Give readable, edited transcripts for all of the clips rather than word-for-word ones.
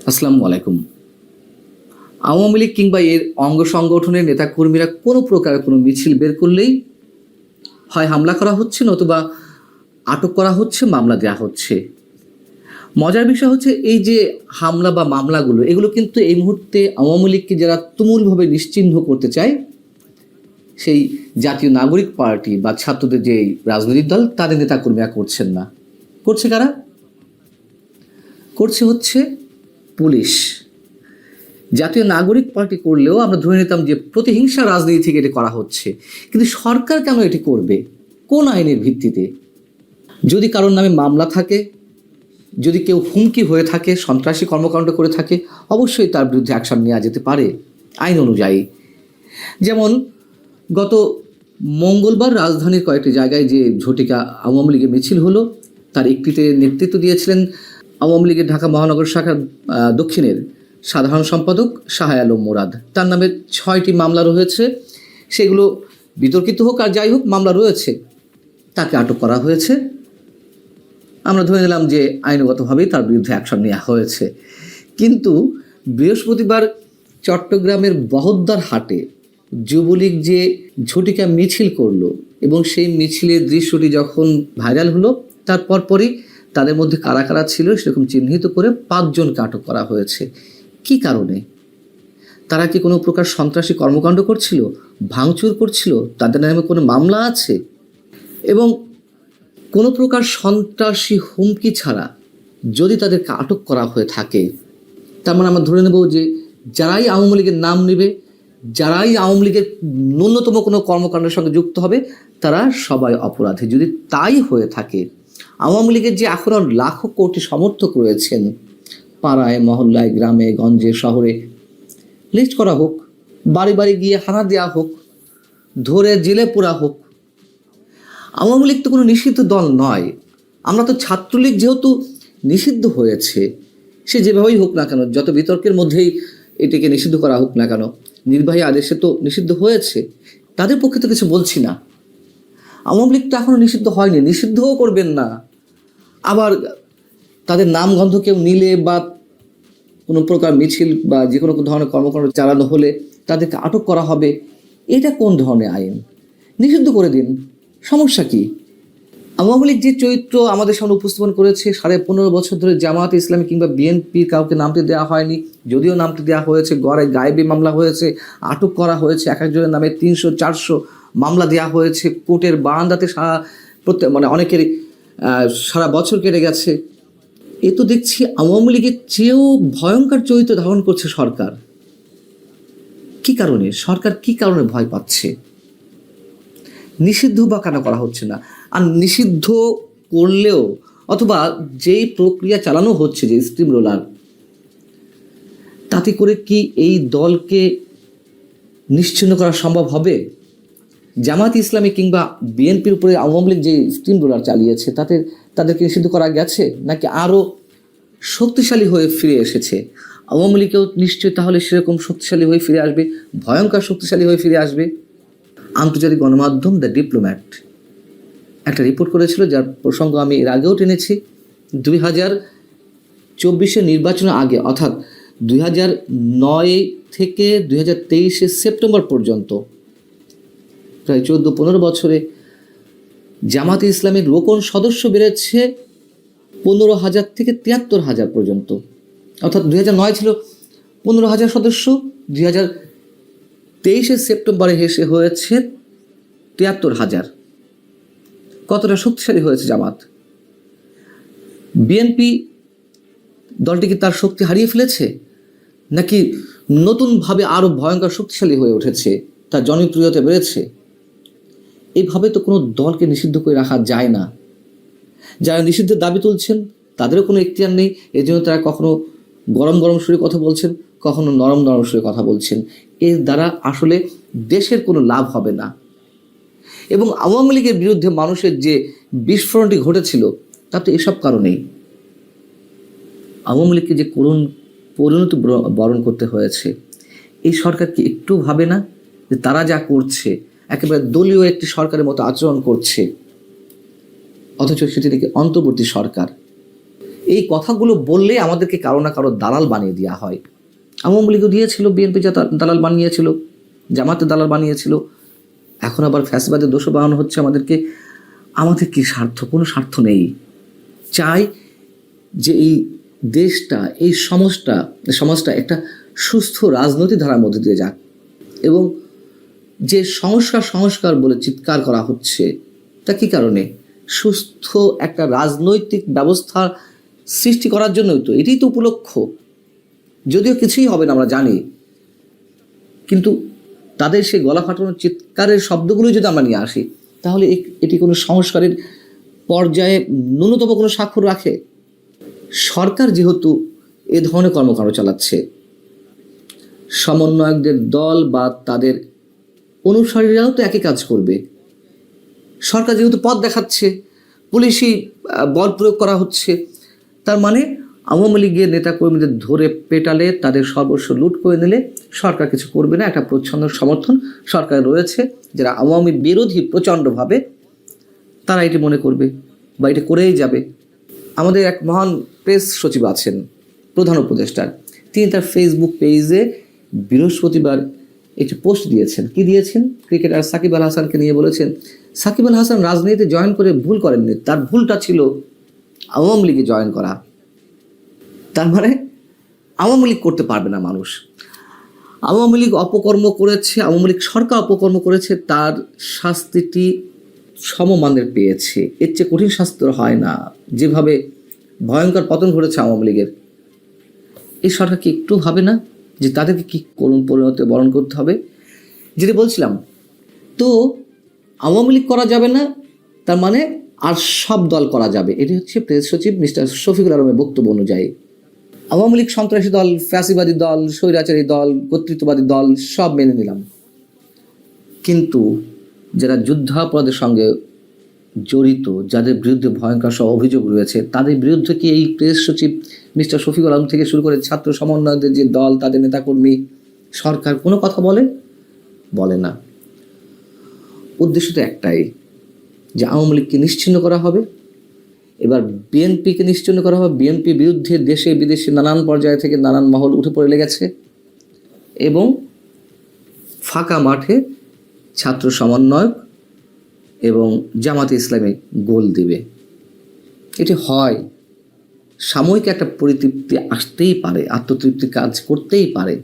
আসসালামু আলাইকুম। আওয়ামী লীগ কিংবা এর অঙ্গ সংগঠনের নেতাকর্মীরা কোনো প্রকার কোনো মিছিল বের করলেই হয় হামলা করা হচ্ছে, নতুবা আটক করা হচ্ছে, মামলা দেওয়া হচ্ছে। মজার বিষয় হচ্ছে এই যে হামলা বা মামলাগুলো, এগুলো কিন্তু এই মুহূর্তে আওয়ামী লীগকে যারা তুমুলভাবে নিশ্চিহ্ন করতে চায়, সেই জাতীয় নাগরিক পার্টি বা ছাত্রদের যে রাজনৈতিক দল, তাদের নেতাকর্মীরা করছেন না। করছে কারা? করছে হচ্ছে পুলিশ। জাতীয় নাগরিক পার্টি করলেও আমরা ধরে নিতাম যে প্রতিহিংসা রাজনীতি থেকে এটি করা হচ্ছে, কিন্তু সরকার কেন এটি করবে? কোন আইনের ভিত্তিতে? যদি কারোর নামে মামলা থাকে, যদি কেউ হুমকি হয়ে থাকে, সন্ত্রাসী কর্মকাণ্ড করে থাকে, অবশ্যই তার বিরুদ্ধে অ্যাকশন নেওয়া যেতে পারে আইন অনুযায়ী। যেমন গত মঙ্গলবার রাজধানীর কয়েকটি জায়গায় যে ঝটিকা আওয়ামী লীগের মিছিল হলো, তার একটিতে নেতৃত্ব দিয়েছিলেন আওয়ামী লীগের ঢাকা মহানগর শাখার দক্ষিণের সাধারণ সম্পাদক শাহ আলম মুরাদ। তার নামে 6টি মামলা রয়েছে। সেগুলো বিতর্কিত হোক আর যাই হোক, মামলা রয়েছে, তাকে আটক করা হয়েছে। আমরা ধরে নিলাম যে আইনগতভাবেই তার বিরুদ্ধে অ্যাকশন নেওয়া হয়েছে। কিন্তু বৃহস্পতিবার চট্টগ্রামের বহদ্দার হাটে যুবলীগ যে ঝটিকা মিছিল করলো এবং সেই মিছিলের দৃশ্যটি যখন ভাইরাল হলো, তার পরপরই তাদের মধ্যে কারা কারা ছিল সেরকম চিহ্নিত করে 5 জনকে আটক করা হয়েছে। কি কারণে? তারা কি কোনো প্রকার সন্ত্রাসী কর্মকাণ্ড করছিল, ভাঙচুর করছিল, তাদের নামে কোনো মামলা আছে? এবং কোনো প্রকার সন্ত্রাসী হুমকি ছাড়া যদি তাদেরকে আটক করা হয়ে থাকে, তার মানে আমরা ধরে নেব যে যারাই আওয়ামী লীগের নাম নেবে, যারাই আওয়ামী লীগের ন্যূনতম কোনো কর্মকাণ্ডের সঙ্গে যুক্ত হবে, তারা সবাই অপরাধী। যদি তাই হয়ে থাকে, আওয়ামী লীগের যে এখনও লাখো কোটি সমর্থক রয়েছেন পাড়ায়, মহল্লায়, গ্রামে, গঞ্জে, শহরে, লিস্ট করা হোক, বাড়ি বাড়ি গিয়ে হানা দেওয়া হোক, ধরে জেলে পোড়া হোক। আওয়ামী লীগ তো কোনো নিষিদ্ধ দল নয়। আমরা তো ছাত্রলীগ যেহেতু নিষিদ্ধ হয়েছে, সে যেভাবেই হোক না কেন, যত বিতর্কের মধ্যেই এটিকে নিষিদ্ধ করা হোক না কেন, নির্বাহী আদেশে তো নিষিদ্ধ হয়েছে, তাদের পক্ষে তো কিছু বলছি না। আওয়ামী লীগ তো এখনও নিষিদ্ধ হয়নি, নিষিদ্ধও করবেন না। আবার তাদের নাম গন্ধ কেউ নিলে বা কোনো প্রকার মিছিল বা যে কোনো ধরনের কর্মকাণ্ড চালানো হলে তাদেরকে আটক করা হবে। এটা কোন ধরনের আইন? নিষিদ্ধ করে দিন, সমস্যা কি? আওয়ামী লীগ যে চরিত্র আমাদের সামনে উপস্থাপন করেছে, 15.5 বছর ধরে জামাত ইসলামী কিংবা বিএনপির কাউকে নামতে দেওয়া হয়নি, যদিও নামতে দেওয়া হয়েছে, গড়ে গায়েবী মামলা হয়েছে, আটক করা হয়েছে, এক একজনের নামে 300-400 মামলা দেওয়া হয়েছে, কোর্টের বারান্দাতে অনেকের সারা বছর কেটে গেছে। এ তো দেখছি আওয়ামী লীগের চেয়েও ভয়ঙ্কর চরিত্র ধারণ করছে সরকার। কি কারণে? সরকার কি কারণে ভয় পাচ্ছে? নিষিদ্ধ বা কেন করা হচ্ছে না? আর নিষিদ্ধ করলেও অথবা যেই প্রক্রিয়া চালানো হচ্ছে, যে স্টিম রোলার, তাতে করে কি এই দলকে নিশ্চিহ্ন করা সম্ভব হবে? জামাত ইসলামী কিংবা বিএনপির উপরে আওয়ামী লীগ যে স্টিম রোলার চালিয়েছে, তাদেরকে নিষিদ্ধ করা গেছে, নাকি আরও শক্তিশালী হয়ে ফিরে এসেছে? আওয়ামী লীগেও নিশ্চয়ই তাহলে সেরকম শক্তিশালী হয়ে ফিরে আসবে, ভয়ঙ্কর শক্তিশালী হয়ে ফিরে আসবে। আন্তর্জাতিক গণমাধ্যম দ্য ডিপ্লোম্যাট একটা রিপোর্ট করেছিল, যার প্রসঙ্গ আমি এর আগেও টেনেছি। 2024 নির্বাচনের আগে, অর্থাৎ 2009 থেকে 2023 সেপ্টেম্বর পর্যন্ত, প্রায় 14-15 বছরে জামাতে ইসলামের রোকন সদস্য বেড়েছে 15,000 থেকে 73,000 পর্যন্ত। অর্থাৎ 2009 ছিল 15,000 সদস্য, 2023 সেপ্টেম্বরে হেসে হয়েছে 73,000। কতটা শক্তিশালী হয়েছে জামাত? বিএনপি দলটি কি তার শক্তি হারিয়ে ফেলেছে, নাকি নতুনভাবে আরও ভয়ঙ্কর শক্তিশালী হয়ে উঠেছে, তার জনপ্রিয়তা বেড়েছে? এইভাবে তো কোনো দলকে নিষিদ্ধ করে রাখা যায় না। যারা নিষিদ্ধের দাবি তুলছেন তাদেরও কোনো এখতিয়ার নেই, এর জন্য তারা কখনো গরম গরম সুরে কথা বলছেন, কখনো নরম নরম সুরে কথা বলছেন। এর দ্বারা আসলে দেশের কোনো লাভ হবে না। এবং আওয়ামী লীগের বিরুদ্ধে মানুষের যে বিস্ফোরণটি ঘটেছিল, তা তো এসব কারণেই। আওয়ামী লীগকে যে করুণ পরিণতি বরণ করতে হয়েছে, এই সরকার কি একটু ভাবে না যে তারা যা করছে একেবারে দলীয় একটি সরকারের মতো আচরণ করছে, অথচ সেটি থেকে অন্তর্বর্তী সরকার? এই কথাগুলো বললে আমাদেরকে কারো না কারো দালাল বানিয়ে দেওয়া হয়। আওয়ামী লীগও দিয়েছিল, বিএনপি দালাল বানিয়েছিল, জামাতে দালাল বানিয়েছিল, এখন আবার ফ্যাসিবাদের দোষ বানানো হচ্ছে আমাদেরকে। আমাদের কি স্বার্থ? কোনো স্বার্থ নেই। চাই যে এই দেশটা, এই সমাজটা একটা সুস্থ রাজনৈতিক ধারার মধ্যে দিয়ে যাক, এবং যে সংস্কার বলে চিৎকার করা হচ্ছে তা কী কারণে? সুস্থ একটা রাজনৈতিক ব্যবস্থা সৃষ্টি করার জন্যই তো, এটাই তো উপলক্ষ। যদিও কিছুই হবে না আমরা জানি, কিন্তু তাদের সেই গলা ফাটানোর চিৎকারের শব্দগুলোই যদি আমরা নিয়ে আসি, তাহলে এটি কোনো সংস্কারের পর্যায়ে ন্যূনতম কোনো স্বাক্ষর রাখে? সরকার যেহেতু এ ধরনের কর্মকাণ্ড চালাচ্ছে, সমন্বয়কদের দল বা তাদের অনুসারীরাও তো একই কাজ করবে। সরকার যেহেতু পথ দেখাচ্ছে, পুলিশি বল প্রয়োগ করা হচ্ছে, তার মানে আওয়ামী লীগের নেতাকর্মীদের ধরে পেটালে, তাদের সর্বস্ব লুট করে নিলে সরকার কিছু করবে না। একটা প্রচ্ছন্ন সমর্থন সরকার রয়েছে, যারা আওয়ামী বিরোধী প্রচণ্ডভাবে, তারা এটি মনে করবে বা এটি করেই যাবে। আমাদের এক মহান প্রেস সচিব আছেন, প্রধান উপদেষ্টার, তিনি তার ফেসবুক পেজে বৃহস্পতিবার একটি পোস্ট দিয়েছেন। কি দিয়েছেন? ক্রিকেটার সাকিব আল হাসানকে নিয়ে বলেছেন, সাকিব আল হাসান রাজনীতিতে জয়েন করে ভুল করেননি, তার ভুলটা ছিল আওয়ামী লীগে জয়েন করা। তার মানে আওয়ামী লীগ করতে পারবে না মানুষ। আওয়ামী লীগ অপকর্ম করেছে, আওয়ামী লীগ সরকার অপকর্ম করেছে, তার শাস্তিটি সমমানের পেয়েছে। এর চেয়ে কঠিন শাস্তি হয় না। যেভাবে ভয়ঙ্কর পতন ঘটেছে আওয়ামী লীগের, এই সরকার কি একটু ভাবে না যে তাদেরকে কী করুণ পরিণতি বরণ করতে হবে? যেটা বলছিলাম, তো আওয়ামী লীগ করা যাবে না, তার মানে আর সব দল করা যাবে। এটি হচ্ছে প্রেস সচিব মিস্টার শফিকুল আলমের বক্তব্য অনুযায়ী। আওয়ামী লীগ সন্ত্রাসী দল, ফ্যাসিবাদী দল, স্বৈরাচারী দল, কর্তৃত্ববাদী দল সব মেনে নিলাম, কিন্তু যারা যুদ্ধাপরাধের সঙ্গে জড়িত, যাদের বিরুদ্ধে ভয়ঙ্কর সব অভিযোগ রয়েছে, তাদের বিরুদ্ধে কি এই প্রেস সচিব মিস্টার শফিকুল আলম থেকে শুরু করে ছাত্র সমন্বয়কদের যে দল, তাদের নেতাকর্মী, সরকার কোনো কথা বলে না? উদ্দেশ্য তো একটাই, যে আওয়ামী লীগকে নিশ্চিহ্ন করা হবে, এবার বিএনপিকে নিশ্চিহ্ন করা হবে। বিএনপি বিরুদ্ধে দেশে বিদেশে নানান পর্যায় থেকে নানান মহল উঠে পড়ে লেগেছে, এবং ফাঁকা মাঠে ছাত্র সমন্বয়ক এবং জামাতে ইসলামী গোল দিবে। এটি হয়, সাময়িক একটা পরিতৃপ্তি আসতেই পারে, আত্মতৃপ্তি কাজ করতেই পারে,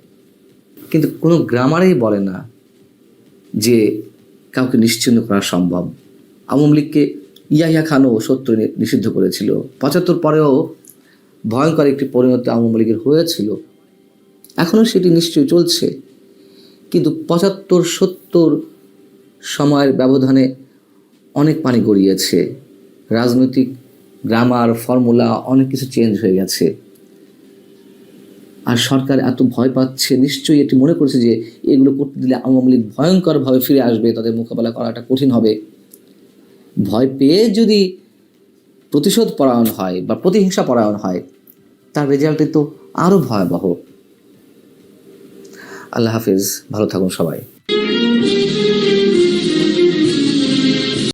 কিন্তু কোনো গ্রামারেই বলে না যে কাউকে নিশ্চিহ্ন করা সম্ভব। আওয়ামী লীগকে ইয়াহিয়া খানও 70 নিষিদ্ধ করেছিল, 75 পরেও ভয়ঙ্কর একটি পরিণতি আওয়ামী লীগের হয়েছিল, এখনও সেটি নিশ্চয়ই চলছে। কিন্তু 75-70 সময়ের ব্যবধানে অনেক পানি গড়িয়েছে, রাজনৈতিক গ্রামার, ফর্মুলা অনেক কিছু চেঞ্জ হয়ে গেছে। আর সরকার এত ভয় পাচ্ছে, নিশ্চয়ই এটি মনে করছে যে এগুলো করতে দিলে আওয়ামী লীগ ভয়ঙ্করভাবে ফিরে আসবে, তাদের মোকাবেলা করাটা কঠিন হবে। ভয় পেয়ে যদি প্রতিশোধ পরায়ণ হয় বা প্রতিহিংসা পরায়ণ হয়, তার রেজাল্টে তো আরও ভয়াবহ। আল্লাহ হাফিজ, ভালো থাকুন সবাই।